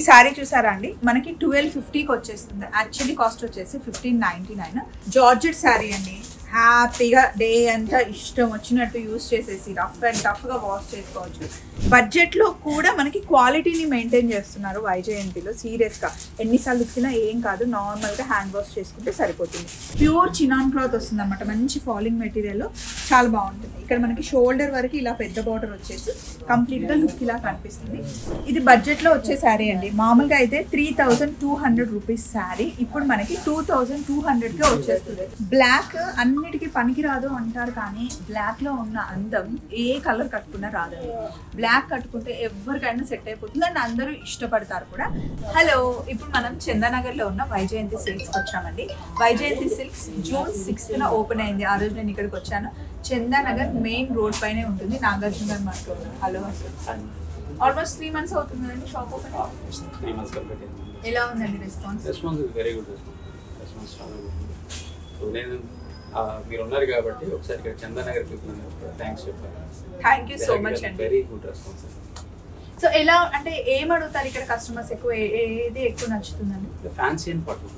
ఈ సారీ చూసారా అండి, మనకి 1250కి వచ్చేస్తుంది. యాక్చువల్లీ కాస్ట్ వచ్చేసి 1599. జార్జెట్ సారీ అండి. హ్యాపీగా డే అంతా ఇష్టం వచ్చినట్టు యూస్ చేసేసి రఫ్ అండ్ టఫ్గా వాష్ చేసుకోవచ్చు. బడ్జెట్లో కూడా మనకి క్వాలిటీని మెయింటైన్ చేస్తున్నారు వైజయంతిలో. సీరియస్గా ఎన్నిసార్లు ఉతికినా ఏం కాదు, నార్మల్గా హ్యాండ్ వాష్ చేసుకుంటే సరిపోతుంది. ప్యూర్ చినాన్ క్లాత్ వస్తుంది అనమాట, మంచి ఫాలింగ్ మెటీరియల్, చాలా బాగుంటుంది. ఇక్కడ మనకి షోల్డర్ వరకు ఇలా పెద్ద బార్డర్ వచ్చేసి కంప్లీట్గా లుక్ ఇలా కనిపిస్తుంది. ఇది బడ్జెట్లో వచ్చే శారీ అండి. మామూలుగా అయితే 3200 రూపీస్ శారీ ఇప్పుడు మనకి 2200కే వచ్చేస్తుంది. బ్లాక్ అన్నిటికీ పనికిరాదు అంటారు, కానీ బ్లాక్లో ఉన్న అందం ఏ కలర్ కట్టుకున్నా రాదండి. బ్లాక్ కట్టుకుంటే ఎవరికైనా సెట్ అయిపోతుంది అండ్ అందరూ ఇష్టపడతారు కూడా. హలో, ఇప్పుడు మనం చందానగర్లో ఉన్న వైజయంతి సిల్క్స్కి వచ్చామండి. Vyjayanthi silks June 6th open అయింది. ఆ రోజు నేను ఇక్కడికి వచ్చాను. చందానగర్ మెయిన్ రోడ్ పైనే ఉంటుంది, నాగార్జున గారి మార్కెట్. హలో, ఆల్మోస్ట్ 3 months అవుతుంది అండి షాప్ ఓపెన్. 3 months కంప్లీట్ అయింది. ఎలా ఉందండి response? Response very good response చాలా బాగుంది. సో నేను మీరు ఉన్నారు కాబట్టి ఒకసారి ఇక్కడ చందానగర్ పీపుల్ థ్యాంక్స్ చెప్పాను. థ్యాంక్ యూ సో మచ్ అండి. Very good response. సో ఎలా అంటే ఏం అడుగుతారు ఇక్కడ కస్టమర్స్ ఎక్కువ, ఏది ఎక్కువ నచ్చుతుందండి? ఫ్యాన్సీ అండ్ పట్టు.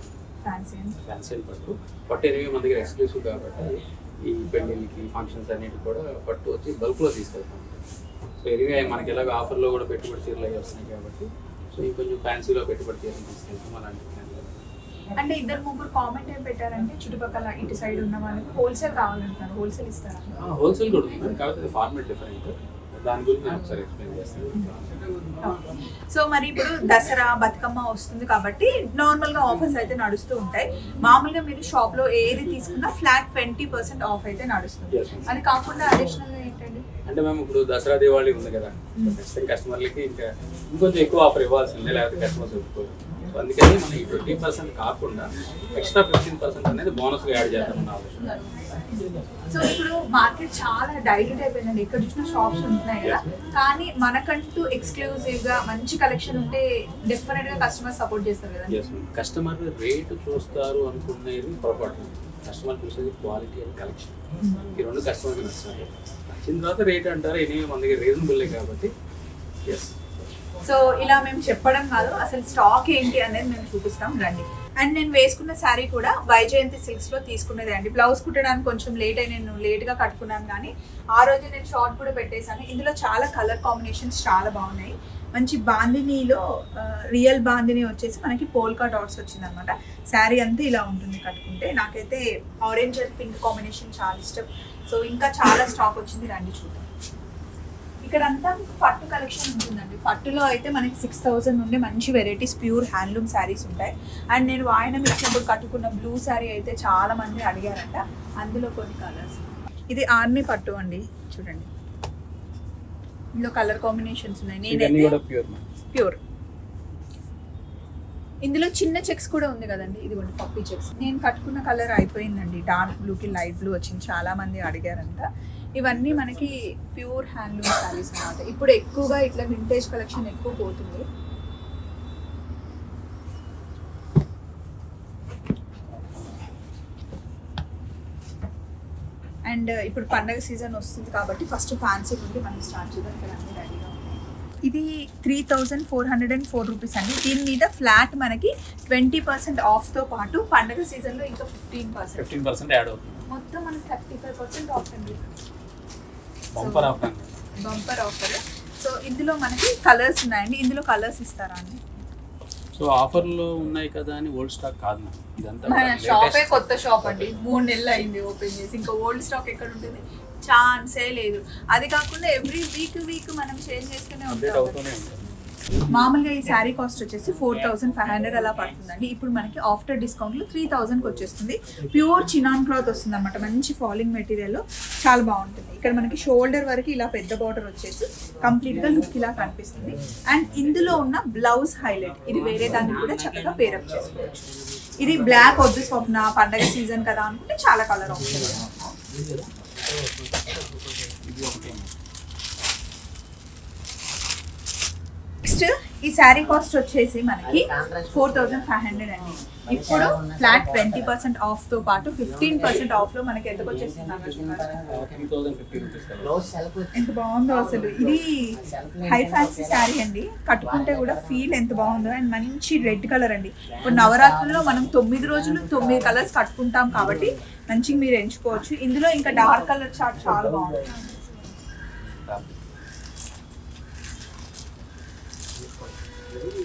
ఫ్యాన్సీ అండ్ పట్టు ఎనిమిది మన దగ్గర ఎక్స్క్లూసివ్ కాబట్టి ఈ పెళ్ళిళ్ళకి ఫంక్షన్స్ అన్నిటి కూడా పట్టు వచ్చి బల్క్లో తీసుకెళ్తాం. సో ఎనివే మనకి ఎలాగ ఆఫర్లో కూడా పెట్టుబడి చీరలు అవి వస్తున్నాయి కాబట్టి సో ఇంకొంచెం ఫ్యాన్సీలో పెట్టుబడి చీరలు తీసుకెళ్తాం. అలాంటి అంటే 2-3 కామెంట్ ఏం పెట్టారంటే చుట్టుపక్కల ఇటు సైడ్ ఉన్న వాళ్ళకి హోల్సేల్ కావాలంటారు, హోల్సేల్ ఇస్తారా? హోల్సేల్ కూడా ఉంది, కాబట్టి ఫార్మేట్ డిఫరెంట్. దాని గురించి నేను ఒకసారి ఎక్స్ప్లెయిన్ చేస్తాను. సో మరి ఇప్పుడు దసరా బతుకమ్మ వస్తుంది కాబట్టి నార్మల్గా ఆఫర్స్ అయితే నడుస్తూ ఉంటాయి. మామూలుగా మీరు షాప్లో ఏది తీసుకున్నా ఫ్లాట్ 20% ఆఫ్ అయితే నడుస్తుంది. అది కాకుండా అడిషనల్గా ఏంటండి అంటే మేము ఇప్పుడు దసరా దివాళీ ఉంది కదా, ఖచ్చితంగా కస్టమర్లకి ఇంకొంచెం ఎక్కువ ఆఫర్ ఇవ్వాల్సిందే, లేకపోతే కస్టమర్స్ ఒప్పుకోరు. సో అందుకని మనం ఈ 20% కాకుండా ఎక్స్ట్రా 15% అనేది బోనస్గా యాడ్ చేద్దామన్న ఆలోచన. సో ఇప్పుడు మార్కెట్ చాలా డైల్యూట్ అయిపోయిందండి, ఎక్కడ చూసినా షాప్స్ ఉంటున్నాయి కదా, కానీ మనకంటూ ఎక్స్క్లూజివ్గా మంచి కలెక్షన్ ఉంటే డెఫినెట్గా కస్టమర్ సపోర్ట్ చేస్తారు కదా. కస్టమర్ రేటు చూస్తారు అనుకునేది పొరపాటు. కస్టమర్ చూసేది క్వాలిటీ అండ్ కలెక్షన్. ఈ రెండు కస్టమర్కి నచ్చుతాయి. నచ్చిన తర్వాత రేట్ అంటారు, ఎనిమిది మన దగ్గర రీజనబుల్ కాబట్టి. ఎస్, సో ఇలా మేము చెప్పడం కాదు, అసలు స్టాక్ ఏంటి అనేది మేము చూపిస్తాం రండి. అండ్ నేను వేసుకున్న శారీ కూడా వైజయంతి సిల్క్స్లో తీసుకునేదే అండి. బ్లౌజ్ కుట్టడానికి కొంచెం లేట్ అయి నేను లేట్గా కట్టుకున్నాను, కానీ ఆ రోజు నేను షార్ట్ కూడా పెట్టేశాను. ఇందులో చాలా కలర్ కాంబినేషన్స్ చాలా బాగున్నాయి. మంచి బాందినీలో రియల్ బాందిని వచ్చేసి మనకి పోల్కా డాట్స్ వచ్చింది అనమాట. శారీ అంతా ఇలా ఉంటుంది కట్టుకుంటే. నాకైతే ఆరెంజ్ అండ్ పింక్ కాంబినేషన్ చాలా ఇష్టం. సో ఇంకా చాలా స్టాక్ వచ్చింది, రండి చూద్దాం. ఇక్కడ అంతా పట్టు కలెక్షన్ ఉంటుందండి. పట్టులో అయితే మనకి 6000 నుండి మంచి వెరైటీస్ ప్యూర్ హ్యాండ్లూమ్ శారీస్ ఉంటాయి. అండ్ నేను వాయినం ఇచ్చినప్పుడు కట్టుకున్న బ్లూ శారీ అయితే చాలా మంది అడిగారంట, అందులో కొన్ని కలర్స్. ఇది ఆర్మీ పట్టు అండి, చూడండి ఇందులో కలర్ కాంబినేషన్స్ ఉన్నాయి. నేనైతే ప్యూర్. ఇందులో చిన్న చెక్స్ కూడా ఉంది కదండి, ఇదిగోండి పప్పీ చెక్స్. నేను కట్టుకున్న కలర్ అయిపోయిందండి, డార్క్ బ్లూకి లైట్ బ్లూ వచ్చింది, చాలా మంది అడిగారంట. ఇవన్నీ మనకి ప్యూర్ హ్యాండ్లూమ్ శారీస్ అన్నమాట. ఇప్పుడు ఎక్కువగా ఇట్లా వింటేజ్ కలెక్షన్ ఎక్కువ పోతుంది. అండ్ ఇప్పుడు పండగ సీజన్ వస్తుంది కాబట్టి ఫస్ట్ ఫ్యాన్సీ నుండి మనం స్టార్ట్ చేద్దాం. ఇక్కడ అన్ని రెడీగా ఉన్నాయి. ఇది 3404 రూపీస్ అండి. దీని మీద ఫ్లాట్ మనకి 20% ఆఫ్తో పాటు పండగ సీజన్లో ఇంకా 15% యాడ్ అవుతుంది. మొత్తం మనకి 35% ఆఫ్ అండి. Bumper offer. సో ఇందులో మనకి కలర్స్ ఉన్నాయండి. ఇందులో కలర్స్ ఇస్తారా అండి? సో ఆఫర్లో ఉన్నాయి కదా అని ఓల్డ్ స్టాక్ కాదు, ఇదంతా మన షాపే కొత్త షాప్ అండి, 3 నెలలు అయింది ఓపెన్ చేసి. ఇంకా ఓల్డ్ స్టాక్ ఎక్కడ ఉంటుంది, ఛాన్సే లేదు. అది కాకుండా ఎవ్రీ వీక్ మనం చేంజ్ చేస్తూనే ఉంటాం. మామూలుగా ఈ శారీ కాస్ట్ వచ్చేసి 4500 అలా పడుతుందండి. ఇప్పుడు మనకి ఆఫ్టర్ డిస్కౌంట్లో 3000కి వచ్చేస్తుంది. ప్యూర్ చినాన్ క్లాత్ వస్తుంది అనమాట, మంచి ఫాలింగ్ మెటీరియల్, చాలా బాగుంటుంది. ఇక్కడ మనకి షోల్డర్ వరకు ఇలా పెద్ద బార్డర్ వచ్చేసి కంప్లీట్గా లుక్ ఇలా కనిపిస్తుంది. అండ్ ఇందులో ఉన్న బ్లౌజ్ హైలైట్, ఇది వేరే దాన్ని కూడా చక్కగా పేరప్ చేసుకోవచ్చు. ఇది బ్లాక్ వద్దు స్వప్న, పండగ సీజన్ కదా అనుకుంటే చాలా కలర్ ఆప్షన్. నెక్స్ట్ ఈ శారీ కాస్ట్ వచ్చేసి మనకి 4500 అండి. ఇప్పుడు ఫ్లాట్ 20% ఆఫ్ తో పాటు 15% ఆఫ్ లో మనకి ఎంతకు వచ్చేస్తుంది? ఎంత బాగుందో అసలు. ఇది హై ఫ్యాన్సీ శారీ అండి, కట్టుకుంటే కూడా ఫీల్ ఎంత బాగుందో. అండ్ మంచి రెడ్ కలర్ అండి. ఇప్పుడు నవరాత్రుల్లో మనం 9 రోజులు 9 కలర్స్ కట్టుకుంటాం కాబట్టి మంచిగా మీరు ఎంచుకోవచ్చు. ఇందులో ఇంకా డార్క్ కలర్ చార్ట్ చాలా బాగుంది.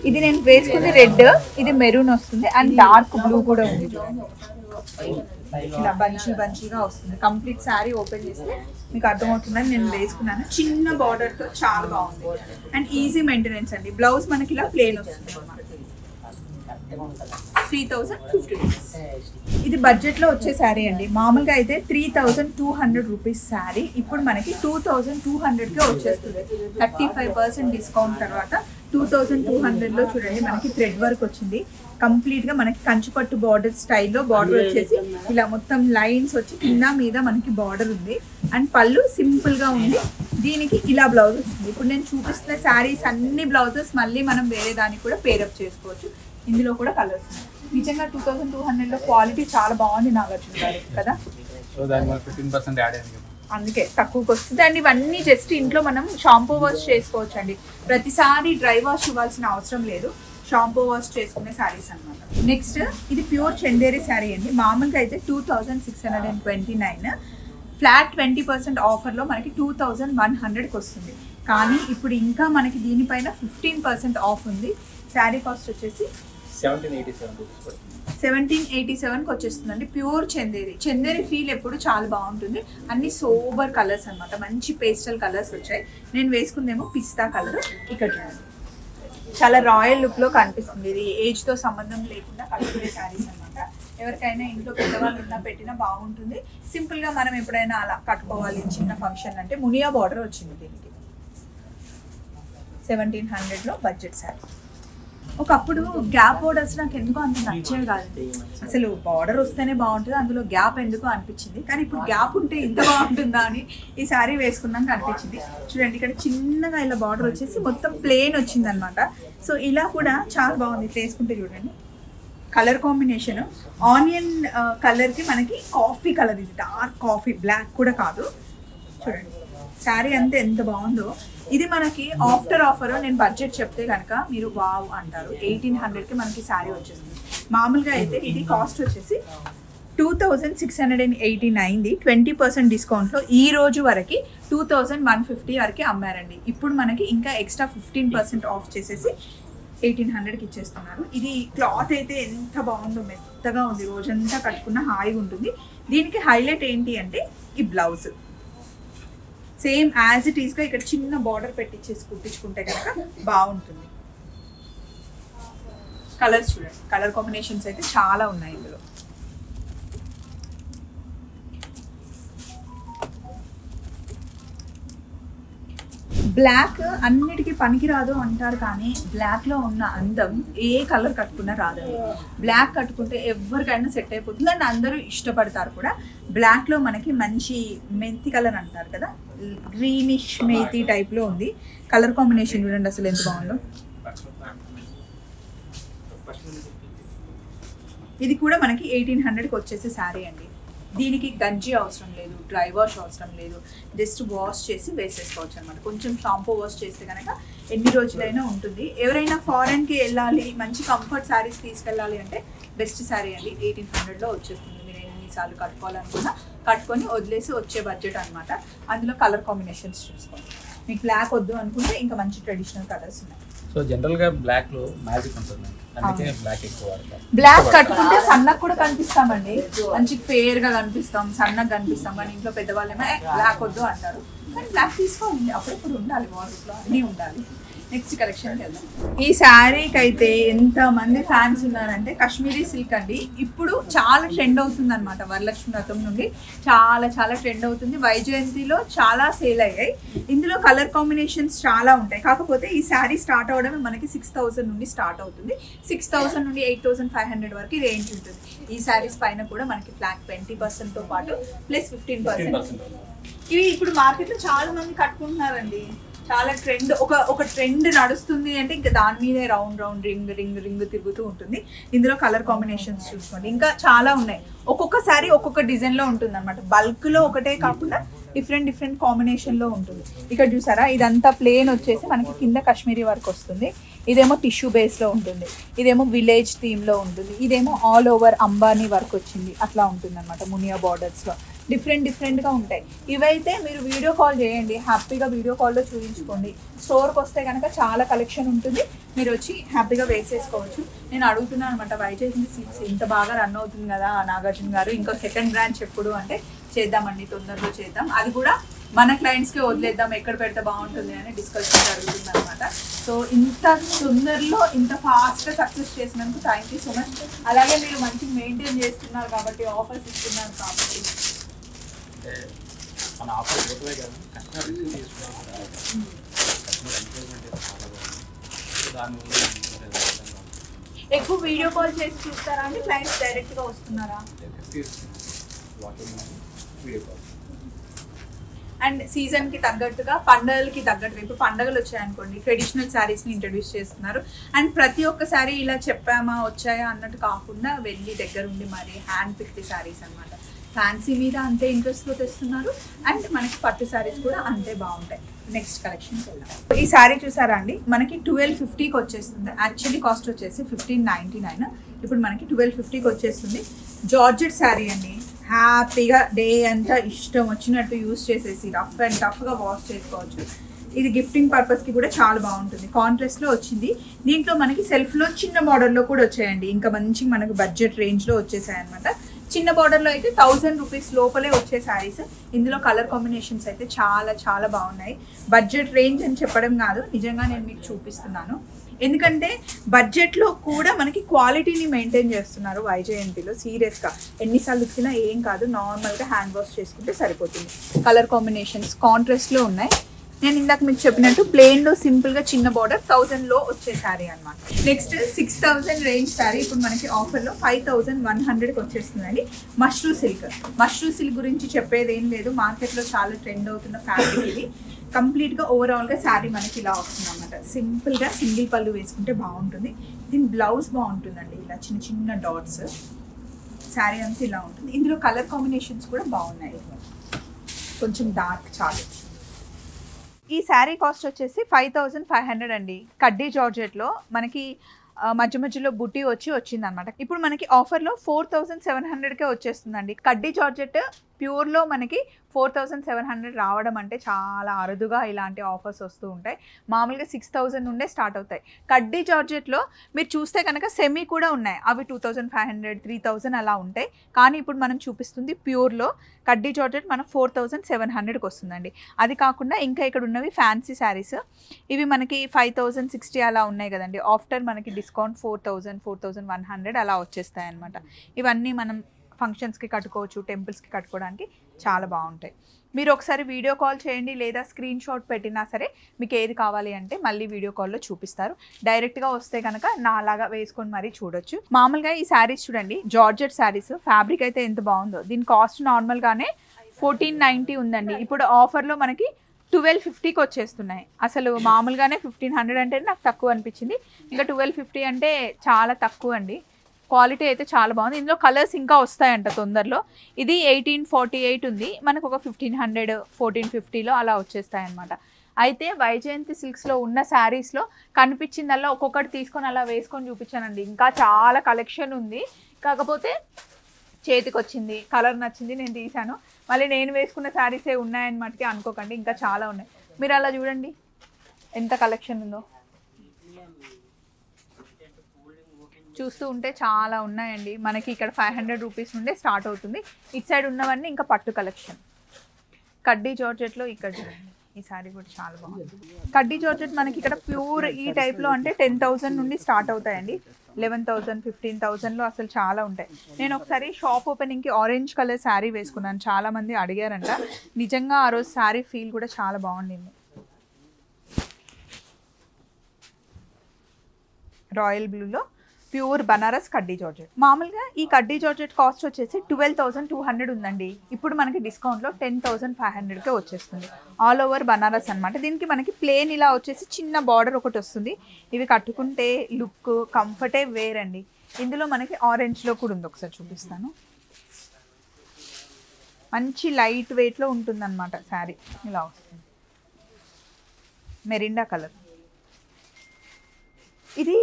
ఇది నేను వేసుకుంది రెడ్, ఇది మెరూన్ వస్తుంది అండ్ డార్క్ బ్లూ కూడా ఉంది. ఇలా బంచీగా వస్తుంది. కంప్లీట్ శారీ ఓపెన్ చేస్తే మీకు అర్థమవుతుందని నేను వేసుకున్నాను. చిన్న బార్డర్ తో చాలా బాగుంది అండ్ ఈజీ మెయింటెనెన్స్ అండి. బ్లౌజ్ మనకి ఇలా ప్లేన్ వస్తుంది. 3050 రూపీస్. ఇది బడ్జెట్ లో వచ్చే శారీ అండి. మామూలుగా అయితే 3200 రూపీస్ శారీ ఇప్పుడు మనకి 2200కే వచ్చేస్తుంది. 35% డిస్కౌంట్ తర్వాత 2200 లో చూడండి మనకి థ్రెడ్ వర్క్ వచ్చింది. కంప్లీట్ గా మనకి కంచిపట్టు బార్డర్ స్టైల్లో బార్డర్ వచ్చేసి ఇలా మొత్తం లైన్స్ వచ్చి కింద మీద మనకి బార్డర్ ఉంది అండ్ పళ్ళు సింపుల్ గా ఉంది. దీనికి ఇలా బ్లౌజ్ వస్తుంది. ఇప్పుడు నేను చూపిస్తున్న శారీస్ అన్ని బ్లౌజెస్ మళ్ళీ మనం వేరే దానికి కూడా పేరప్ చేసుకోవచ్చు. ఇందులో కూడా కలర్స్ ఉన్నాయి. నిజంగా 2200 లో క్వాలిటీ చాలా బాగుంది నాగార్జున గారు కదా. అందుకే తక్కువకి వస్తుంది అండ్ ఇవన్నీ జస్ట్ ఇంట్లో మనం షాంపూ వాష్ చేసుకోవచ్చు అండి. ప్రతిసారి డ్రై వాష్ ఇవ్వాల్సిన అవసరం లేదు. షాంపూ వాష్ చేసుకునే శారీస్ అనమాట. నెక్స్ట్ ఇది ప్యూర్ చందేరి శారీ అండి. మామూలుగా అయితే 2629, ఫ్లాట్ 20% ఆఫర్లో మనకి 2100కి వస్తుంది. కానీ ఇప్పుడు ఇంకా మనకి దీనిపైన 15% ఆఫ్ ఉంది. శారీ కాస్ట్ వచ్చేసి 1787కి వచ్చేస్తుందండి. ప్యూర్ చందేరి ఫీల్ ఎప్పుడు చాలా బాగుంటుంది. అన్ని సోబర్ కలర్స్ అనమాట. మంచి పేస్టల్ కలర్స్ వచ్చాయి. నేను వేసుకుందేమో పిస్తా కలర్. ఇక్కడ చూడండి చాలా రాయల్ లుక్ లో కనిపిస్తుంది. ఇది ఏజ్ తో సంబంధం లేకుండా కట్టుకునే శారీస్ అనమాట. ఎవరికైనా ఇంట్లో పెద్దవాళ్ళు ఉన్నా పెట్టినా బాగుంటుంది. సింపుల్ గా మనం ఎప్పుడైనా అలా కట్టుకోవాలి చిన్న ఫంక్షన్ అంటే మునియా బార్డర్ వచ్చింది దీనికి. 1700లో బడ్జెట్ శారీ. ఒకప్పుడు గ్యాప్ బోర్డర్స్ నాకు ఎందుకో అంత నచ్చేవి కాదండి. అసలు బార్డర్ వస్తేనే బాగుంటుంది, అందులో గ్యాప్ ఎందుకో అనిపించింది. కానీ ఇప్పుడు గ్యాప్ ఉంటే ఇంత బాగుంటుందా అని ఈ శారీ వేసుకున్నాక అనిపించింది. చూడండి ఇక్కడ చిన్నగా ఇలా బార్డర్ వచ్చేసి మొత్తం ప్లెయిన్ వచ్చింది అనమాట. సో ఇలా కూడా చాలా బాగుంది. వేసుకుంటే చూడండి కలర్ కాంబినేషన్ ఆనియన్ కలర్కి మనకి కాఫీ కలర్. ఇది డార్క్ కాఫీ, బ్లాక్ కూడా కాదు. చూడండి శారీ అంతా ఎంత బాగుందో. ఇది మనకి ఆఫ్టర్ ఆఫర్ నేను బడ్జెట్ చెప్తే కనుక మీరు వావ్ అంటారు. 1800కి మనకి శారీ వచ్చేస్తుంది. మామూలుగా అయితే ఇది కాస్ట్ వచ్చేసి 2689, 20% డిస్కౌంట్లో ఈ రోజు వరకు 2150 వరకు అమ్మారండి. ఇప్పుడు మనకి ఇంకా ఎక్స్ట్రా 15% ఆఫ్ చేసేసి 1800కి ఇచ్చేస్తున్నారు. ఇది క్లాత్ అయితే ఎంత బాగుందో, మెత్తగా ఉంది. రోజంతా కట్టుకున్న హాయిగా ఉంటుంది. దీనికి హైలైట్ ఏంటి అంటే ఈ బ్లౌజ్ సేమ్ యాజ్ ఇట్ ఈస్గా ఇక్కడ చిన్న బార్డర్ పెట్టించేసి కుట్టించుకుంటే కనుక బాగుంటుంది. కలర్స్ చూడండి, కలర్ కాంబినేషన్స్ అయితే చాలా ఉన్నాయి ఇందులో. బ్లాక్ అన్నిటికీ పనికిరాదు అంటారు, కానీ బ్లాక్లో ఉన్న అందం ఏ కలర్ కట్టుకున్నా రాదండి. బ్లాక్ కట్టుకుంటే ఎవరికైనా సెట్ అయిపోతుంది అండ్ అందరూ ఇష్టపడతారు కూడా. బ్లాక్లో మనకి మంచి మెంతి కలర్ అంటారు కదా, గ్రీనిష్ మేతి టైప్లో ఉంది. కలర్ కాంబినేషన్ చూడండి అసలు ఎంత బాగుందో. ఇది కూడా మనకి 1800కి వచ్చేసే శారీ అండి. దీనికి గంజి అవసరం లేదు, డ్రై వాష్ అవసరం లేదు. జస్ట్ వాష్ చేసి వేసేసుకోవచ్చు అనమాట. కొంచెం షాంపూ వాష్ చేస్తే కనుక ఎన్ని రోజులైనా ఉంటుంది. ఎవరైనా ఫారెన్కి వెళ్ళాలి, మంచి కంఫర్ట్ శారీస్ తీసుకెళ్ళాలి అంటే బెస్ట్ శారీ అండి. 1800లో వచ్చేస్తుంది. మీరు ఎన్నిసార్లు కట్టుకోవాలనుకున్నా కట్టుకొని వదిలేసి వచ్చే బడ్జెట్ అనమాట. అందులో కలర్ కాంబినేషన్స్ చూసుకోండి. మీకు బ్లాక్ వద్దు అనుకుంటే ఇంకా మంచి ట్రెడిషనల్ కలర్స్ ఉన్నాయి. సో జనరల్గా బ్లాక్లో మ్యాజిక్ ఉంటుంది, అందుకే బ్లాక్ ఎక్కువ వాడతాం. బ్లాక్ కట్టుకుంటే సన్నగా కూడా కనిపిస్తామండి, మంచి ఫేర్ గా కనిపిస్తాం, సన్నగా కనిపిస్తాం. కానీ ఇంట్లో పెద్దవాళ్ళేమో బ్లాక్ వద్దు అంటారు. కానీ బ్లాక్ తీసుకోండి, అప్పుడప్పుడు ఉండాలి, వార్డ్రోబ్లో అన్నీ ఉండాలి. నెక్స్ట్ కలెక్షన్కి వెళ్దాం. ఈ శారీకి అయితే ఎంతమంది ఫ్యాన్స్ ఉన్నారంటే కాశ్మీరీ సిల్క్ అండి. ఇప్పుడు చాలా ట్రెండ్ అవుతుంది అనమాట. వరలక్ష్మి వ్రతం నుండి చాలా చాలా ట్రెండ్ అవుతుంది. వైజయంతిలో చాలా సేల్ అయ్యాయి. ఇందులో కలర్ కాంబినేషన్స్ చాలా ఉంటాయి. కాకపోతే ఈ శారీ స్టార్ట్ అవడమే మనకి 6000 నుండి స్టార్ట్ అవుతుంది. 6000 నుండి 8500 వరకు రేంజ్ ఉంటుంది. ఈ శారీస్ పైన కూడా మనకి ఫ్లాట్ 20%తో పాటు ప్లస్ 15%. ఇవి ఇప్పుడు మార్కెట్లో చాలా మంది కట్టుకుంటున్నారండి. చాలా ట్రెండ్, ఒక ట్రెండ్ నడుస్తుంది అంటే ఇంకా దాని మీదే round round ring ring ring తిరుగుతూ ఉంటుంది. ఇందులో కలర్ కాంబినేషన్స్ చూసుకోండి, ఇంకా చాలా ఉన్నాయి. ఒక్కొక్క శారీ ఒక్కొక్క డిజైన్లో ఉంటుంది అనమాట. బల్క్లో ఒకటే కాకుండా డిఫరెంట్ కాంబినేషన్లో ఉంటుంది. ఇక్కడ చూసారా, ఇదంతా ప్లేన్ వచ్చేసి మనకి కింద కాశ్మీరీ వర్క్ వస్తుంది. ఇదేమో టిష్యూ బేస్లో ఉంటుంది, ఇదేమో విలేజ్ థీమ్లో ఉంటుంది, ఇదేమో ఆల్ ఓవర్ అంబానీ వర్క్ వచ్చింది అట్లా ఉంటుంది అనమాట. మునియా బార్డర్స్లో డిఫరెంట్గా ఉంటాయి. ఇవైతే మీరు వీడియో కాల్ చేయండి, హ్యాపీగా వీడియో కాల్లో చూపించుకోండి. స్టోర్కి వస్తే కనుక చాలా కలెక్షన్ ఉంటుంది, మీరు వచ్చి హ్యాపీగా వేసేసుకోవచ్చు. నేను అడుగుతున్నాను అనమాట, వైజయంతి సిల్క్స్ ఇంత బాగా రన్ అవుతుంది కదా నాగార్జున గారు, ఇంకో సెకండ్ బ్రాంచ్ ఎప్పుడు అంటే చేద్దామండి, తొందరలో చేద్దాం. అది కూడా మన క్లయింట్స్కి వదిలేద్దాం, ఎక్కడ పెడితే బాగుంటుంది అని డిస్కషన్ జరుగుతుంది అనమాట. సో ఇంత తొందరలో ఇంత ఫాస్ట్గా సక్సెస్ చేసినందుకు థ్యాంక్ యూ సో మచ్. అలాగే మీరు మంచిగా మెయింటైన్ చేస్తున్నారు కాబట్టి, ఆఫర్స్ ఇస్తున్నారు కాబట్టి. మన ఆఫర్ పోతే కదా కస్టమర్ రిసీవ్ చేసుకున్నాం, కస్టమర్ ఎంకరేజ్మెంట్ అయితే చాలా బాగుంది. దానివల్ల ఎక్కువ వీడియో కాల్ చేసి చూస్తారా అంటే క్లయింట్స్ డైరెక్ట్గా వస్తున్నారా? Video call. అండ్ సీజన్కి తగ్గట్టుగా, పండుగలకి తగ్గట్టుగా, ఇప్పుడు పండుగలు వచ్చాయనుకోండి ట్రెడిషనల్ శారీస్ని ఇంట్రడ్యూస్ చేస్తున్నారు. అండ్ ప్రతి ఒక్క శారీ ఇలా చెప్పామా వచ్చాయా అన్నట్టు కాకుండా వెళ్ళి దగ్గరుండి మరి హ్యాండ్ పిక్డ్ శారీస్ అనమాట. ఫ్యాన్సీ మీద అంతే ఇంట్రెస్ట్తో తెస్తున్నారు, అండ్ మనకి పట్టు శారీస్ కూడా అంతే బాగుంటాయి. నెక్స్ట్ కలెక్షన్కి వెళ్దాం. ఈ శారీ చూసారా అండి, మనకి 1250కి వచ్చేస్తుంది. యాక్చువల్లీ కాస్ట్ వచ్చేసి 1599, ఇప్పుడు మనకి 1250కి వచ్చేస్తుంది. జార్జెట్ శారీ అండి, హ్యాపీగా డే అంతా ఇష్టం వచ్చినట్టు యూస్ చేసేసి రఫ్ అండ్ టఫ్గా వాష్ చేసుకోవచ్చు. ఇది గిఫ్టింగ్ పర్పస్కి కూడా చాలా బాగుంటుంది. కాంట్రాస్ట్లో వచ్చింది, దీంట్లో మనకి సెల్ఫ్లో చిన్న బార్డర్లో కూడా వచ్చాయండి. ఇంకా మంచి మనకు బడ్జెట్ రేంజ్లో వచ్చేసాయి అనమాట. చిన్న బార్డర్లో అయితే 1000 రూపీస్ లోపలే వచ్చే శారీస్. ఇందులో కలర్ కాంబినేషన్స్ అయితే చాలా బాగున్నాయి. బడ్జెట్ రేంజ్ అని చెప్పడం కాదు, నిజంగా నేను మీకు చూపిస్తున్నాను. ఎందుకంటే బడ్జెట్లో కూడా మనకి క్వాలిటీని మెయింటైన్ చేస్తున్నారు వైజయంతిలో. సీరియస్గా ఎన్నిసార్లు ఉతికినా ఏం కాదు, నార్మల్గా హ్యాండ్ వాష్ చేసుకుంటే సరిపోతుంది. కలర్ కాంబినేషన్స్ కాంట్రాస్ట్లో ఉన్నాయి. నేను ఇందాక మీకు చెప్పినట్టు ప్లెయిన్లో సింపుల్గా చిన్న బార్డర్ 1000లో వచ్చే శారీ అనమాట. నెక్స్ట్ 6000 రేంజ్ శారీ ఇప్పుడు మనకి ఆఫర్లో 5100కి వచ్చేస్తుందండి. మష్రూ సిల్క్ గురించి చెప్పేది ఏం లేదు, మార్కెట్లో చాలా ట్రెండ్ అవుతున్న ఫ్యాబ్రిక్ ఇది. కంప్లీట్గా ఓవరాల్గా శారీ మనకి ఇలా వస్తుంది అనమాట. సింపుల్గా సింగిల్ పళ్ళు వేసుకుంటే బాగుంటుంది. దీని బ్లౌజ్ బాగుంటుందండి, ఇలా చిన్న డాట్స్. శారీ అంతా ఇలా ఉంటుంది. ఇందులో కలర్ కాంబినేషన్స్ కూడా బాగున్నాయి, కొంచెం డార్క్ చాలా. ఈ శారీ కాస్ట్ వచ్చేసి 5500 అండి. కడ్డీ జార్జెట్లో మనకి మధ్యలో బుట్టి వచ్చిందనమాట. ఇప్పుడు మనకి ఆఫర్లో 4700కే వచ్చేస్తుందండి. కడ్డీ జార్జెట్ ప్యూర్లో మనకి 4700 రావడం అంటే చాలా అరుదుగా ఇలాంటి ఆఫర్స్ వస్తూ ఉంటాయి. మామూలుగా 6000 నుండే స్టార్ట్ అవుతాయి. కడ్డీ జార్జెట్లో మీరు చూస్తే కనుక సెమీ కూడా ఉన్నాయి, అవి 2500 3000 అలా ఉంటాయి. కానీ ఇప్పుడు మనం చూపిస్తుంది ప్యూర్లో కడ్డీ జార్జెట్ మన 4700కి వస్తుందండి. అది కాకుండా ఇంకా ఇక్కడ ఉన్నవి ఫ్యాన్సీ శారీస్, ఇవి మనకి 5060 అలా ఉన్నాయి కదండి. ఆఫ్టర్ మనకి డిస్కౌంట్ 4000 4100 అలా వచ్చేస్తాయి అనమాట. ఇవన్నీ మనం ఫంక్షన్స్కి కట్టుకోవచ్చు, టెంపుల్స్కి కట్టుకోవడానికి చాలా బాగుంటాయి. మీరు ఒకసారి వీడియో కాల్ చేయండి, లేదా స్క్రీన్ షాట్ పెట్టినా సరే మీకు ఏది కావాలి అంటే మళ్ళీ వీడియో కాల్లో చూపిస్తారు. డైరెక్ట్గా వస్తే కనుక నాలాగా వేసుకొని మరీ చూడొచ్చు. మామూలుగా ఈ శారీస్ చూడండి, జార్జెట్ శారీస్, ఫ్యాబ్రిక్ అయితే ఎంత బాగుందో. దీని కాస్ట్ నార్మల్గానే 1490 ఉందండి. ఇప్పుడు ఆఫర్లో మనకి 1250కి వచ్చేస్తున్నాయి. అసలు మామూలుగానే 1500 అంటే నాకు తక్కువ అనిపించింది, ఇంకా 1250 అంటే చాలా తక్కువ అండి. క్వాలిటీ అయితే చాలా బాగుంది. ఇందులో కలర్స్ ఇంకా వస్తాయంట తొందరలో. ఇది 1848 ఉంది, మనకు ఒక 1500 1450లో అలా వచ్చేస్తాయన్నమాట. అయితే వైజయంతి సిల్క్స్లో ఉన్న శారీస్లో కనిపించిందల్లా ఒక్కొక్కటి తీసుకొని అలా వేసుకొని చూపించానండి. ఇంకా చాలా కలెక్షన్ ఉంది, కాకపోతే చేతికి వచ్చింది, కలర్ నచ్చింది, నేను తీసాను. మళ్ళీ నేను వేసుకున్న శారీసే ఉన్నాయన్నమాటకి అనుకోకండి, ఇంకా చాలా ఉన్నాయి. మీరు అలా చూడండి ఎంత కలెక్షన్ ఉందో, చూస్తూ ఉంటే చాలా ఉన్నాయండి. మనకి ఇక్కడ 500 రూపీస్ నుండే స్టార్ట్ అవుతుంది. ఇటు సైడ్ ఉన్నవన్నీ ఇంకా పట్టు కలెక్షన్. కడ్డీ జార్జెట్లో ఇక్కడ చూడండి, ఈ శారీ కూడా చాలా బాగుంది. కడ్డీ జార్జెట్ మనకి ఇక్కడ ప్యూర్ ఈ టైప్లో అంటే 10,000 నుండి స్టార్ట్ అవుతాయండి. 11,000 15,000లో అసలు చాలా ఉంటాయి. నేను ఒకసారి షాప్ ఓపెనింగ్కి ఆరెంజ్ కలర్ శారీ వేసుకున్నాను, చాలామంది అడిగారంట. నిజంగా ఆ రోజు శారీ ఫీల్ కూడా చాలా బాగుండింది. రాయల్ బ్లూలో ప్యూర్ బనారస్ కడ్డీ జార్జెట్. మామూలుగా ఈ కడ్డీ జార్జెట్ కాస్ట్ వచ్చేసి 12,200 ఉందండి. ఇప్పుడు మనకి డిస్కౌంట్లో 10,500కే వచ్చేస్తుంది. ఆల్ ఓవర్ బనారస్ అనమాట. దీనికి మనకి ప్లేన్ ఇలా వచ్చేసి చిన్న బార్డర్ ఒకటి వస్తుంది. ఇవి కట్టుకుంటే లుక్ కంఫర్టే వేరండి. ఇందులో మనకి ఆరెంజ్లో కూడా ఉంది, ఒకసారి చూపిస్తాను. మంచి లైట్ వెయిట్లో ఉంటుందన్నమాట శారీ. ఇలా వస్తుంది మెరిండా కలర్. ఇది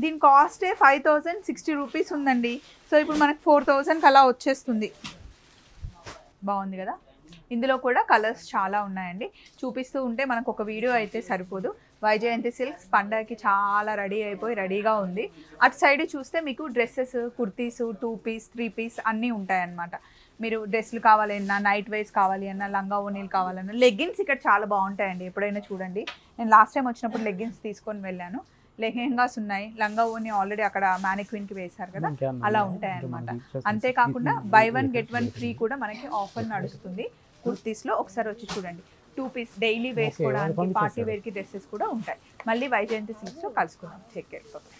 దీని కాస్టే 5,060 రూపీస్ ఉందండి. సో ఇప్పుడు మనకు 4,000కి అలా వచ్చేస్తుంది. బాగుంది కదా. ఇందులో కూడా కలర్స్ చాలా ఉన్నాయండి. చూపిస్తూ ఉంటే మనకు ఒక వీడియో అయితే సరిపోదు. వైజయంతి సిల్క్స్ పండగకి చాలా రెడీగా ఉంది. అటు సైడ్ చూస్తే మీకు డ్రెస్సెస్, కుర్తీస్, 2 పీస్ 3 పీస్ అన్నీ ఉంటాయన్నమాట. మీరు డ్రెస్సులు కావాలన్నా, నైట్ వేర్స్ కావాలి అన్నా, లంగా ఓనీలు కావాలన్నా, లెగ్గిన్స్ ఇక్కడ చాలా బాగుంటాయండి. ఎప్పుడైనా చూడండి. నేను లాస్ట్ టైం వచ్చినప్పుడు లెగ్గిన్స్ తీసుకొని వెళ్ళాను. లెహెంగాస్ ఉన్నాయి, లంగా ఓని ఆల్రెడీ అక్కడ మ్యానిక్విన్కి వేశారు కదా, అలా ఉంటాయన్నమాట. అంతేకాకుండా బై 1 get 1 ఫ్రీ కూడా మనకి ఆఫర్ నడుస్తుంది కుర్తీస్లో. ఒకసారి వచ్చి చూడండి. 2 పీస్ డైలీ వేసుకోవడానికి, పార్టీ వేర్కి డ్రెస్సెస్ కూడా ఉంటాయి. మళ్ళీ వైజయంతి సిల్క్స్లో కలుసుకుందాం. చెక్ చేసుకోండి.